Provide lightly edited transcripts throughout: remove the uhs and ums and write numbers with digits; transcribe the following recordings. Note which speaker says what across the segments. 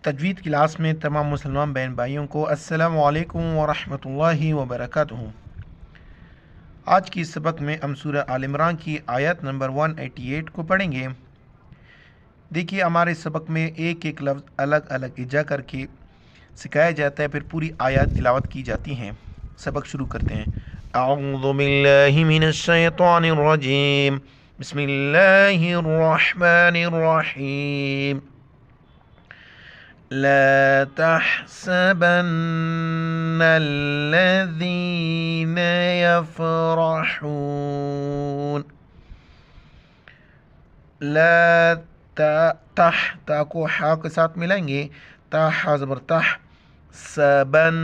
Speaker 1: تجوید class میں تمام مسلمان بہن بھائیوں کو السلام علیکم ورحمۃ اللہ وبرکاتہ۔ آج کی سبق میں ہم سورہ آل عمران کی آیت نمبر 188 کو پڑھیں گے۔ دیکھیے ہمارے سبق میں ایک ایک لفظ الگ الگ اجا کر کے سکھایا جاتا ہے، پھر پوری آیات تلاوت کی جاتی ہیں۔ سبق شروع کرتے ہیں۔ اعوذ باللہ من الشیطان الرجیم، بسم اللہ الرحمن الرحیم۔ لا تحسبن الذين يفرحون، لا تا کو حا کے ساتھ ملائیں گے، تا حا زبر تح، سبن۔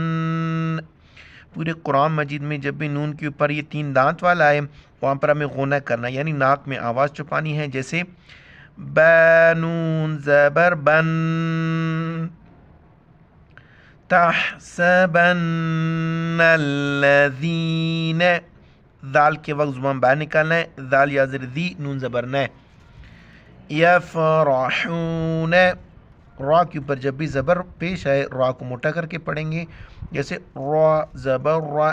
Speaker 1: پورے قرآن مجید میں جب بھی نون کے اوپر یہ 3 دانت والا ہے وہاں پر ہمیں غنہ کرنا، یعنی ناک میں آواز چھپانی ہے، جیسے بانون زبر بن، تحسبن الذین، دال کے وقت زبان باہر نکالنا ہے، دال یا زر دی، نون زبر نہ، یفرحون، را کے اوپر جب بھی زبر پیش آئے را کو موٹا کر کے پڑھیں گے، جیسے را زبر را،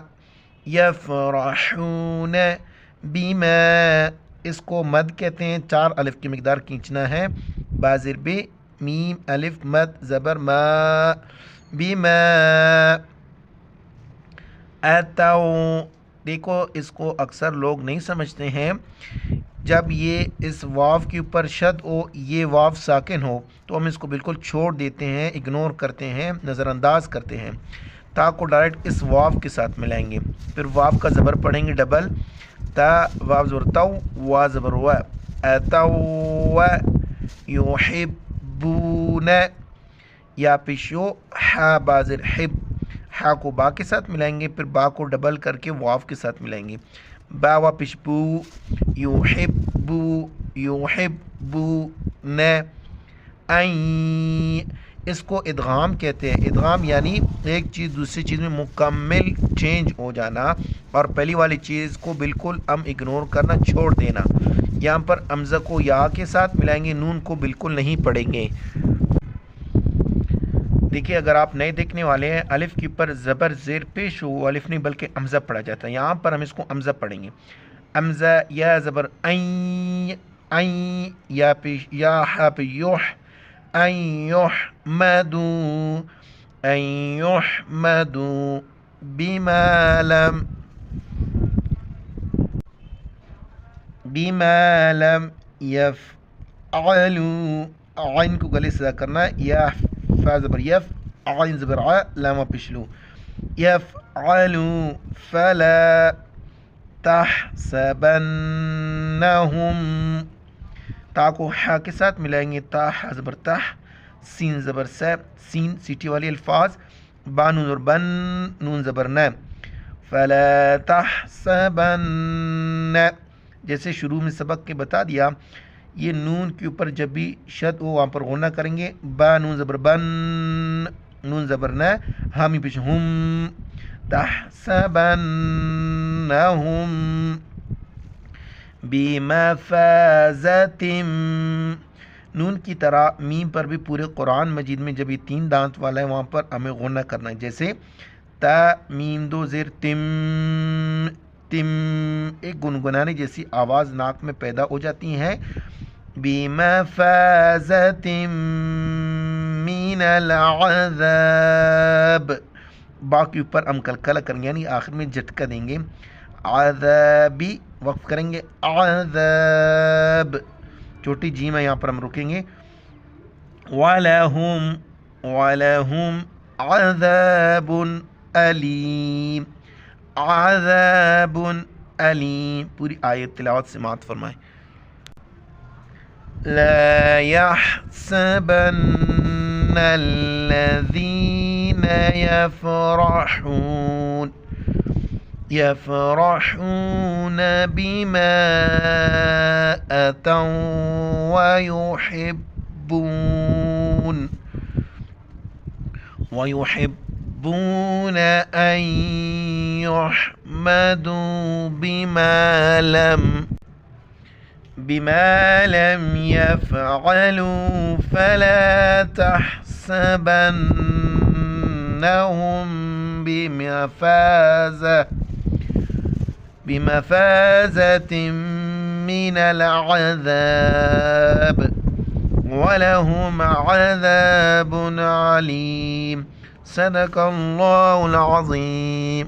Speaker 1: یفرحون بما، اس کو مد کہتے ہیں، 4 الف کی مقدار کھینچنا ہے، بازر بے، میم الف مد زبر ما، بما اتوا۔ دیکھو اس کو اکثر لوگ نہیں سمجھتے ہیں، جب یہ اس واو کے اوپر شد ہو، یہ واو ساکن ہو تو ہم اس کو بالکل چھوڑ دیتے ہیں، اگنور کرتے ہیں، نظر انداز کرتے ہیں۔ تا کو ڈائریکٹ اس واو کے ساتھ ملائیں گے، پھر واو کا زبر پڑھیں گے ڈبل، تا واو زبر تو، وا زبر وا، اتوا یحبون، یا پیشو حا بازر حب، حا کو با کے ساتھ ملائیں گے، پھر با کو ڈبل کر کے واو کے ساتھ ملائیں گے، با و پیش بو، یحبو یحبون، اس کو ادغام کہتے ہیں۔ ادغام یعنی ایک چیز دوسری چیز میں مکمل چینج ہو جانا، اور پہلی والی چیز کو بالکل ہم اگنور کرنا، چھوڑ دینا۔ یہاں پر حمزہ کو یا کے ساتھ ملائیں گے، نون کو بالکل نہیں پڑھیں گے۔ دیکھیے اگر آپ نئے دیکھنے والے ہیں، الف کے اوپر زبر زیر پیش ہو، الف نہیں بلکہ حمزہ پڑھا جاتا ہے، یہاں پر ہم اس کو حمزہ پڑھیں گے، حمزہ، یا زبر این، این، یا پیش، یا حا پہ یوح، این یحمدو، این یحمدو بما لم، بما لم یفعلو، عین کو گلے سے ادا کرنا ہے، یا فا زبر یف، عین زبر ع، لام پشلو، یفعلو فلا تحسبنہم، تا کو حا کے ساتھ ملائیں گے، تا حا زبر تح، سین زبر سے، سین سیٹی والی الفاظ، با نون زبر بن، نون زبر نہ، فلا تحسبن، جیسے شروع میں سبق کے بتا دیا، یہ نون کے اوپر جب بھی شد ہو وہاں پر غنہ کریں گے، با نون زبر بن، نون زبر نہ، حامی پیش ہم، تحسبنہم بمفازۃ، نون کی طرح میم پر بھی پورے قرآن مجید میں جب یہ 3 دانت والا ہے وہاں پر ہمیں غنہ کرنا ہے، جیسے تا میم دو زیر تم، تم، ایک گنگنانے جیسی آواز ناک میں پیدا ہو جاتی ہے، بمفازۃ من العذاب، با کے اوپر ہم کلکلا کریں گے، یعنی آخر میں جھٹکا دیں گے، عذابی وقف کریں گے، عذاب، چھوٹی جیم ہے یہاں پر ہم رکیں گے، وَلَهُمْ عَذَابٌ أَلِيمٌ، عذاب علیم۔ پوری آیت تلاوت سماعت فرمائیں۔ لا يحسبن الذين يفرحون بما أتوا ويحبون أن يحمدوا بما لم يفعلوا فلا تحسبن لتحسبنهم بمفازة من العذاب ولهم عذاب عليم. صدق الله العظيم.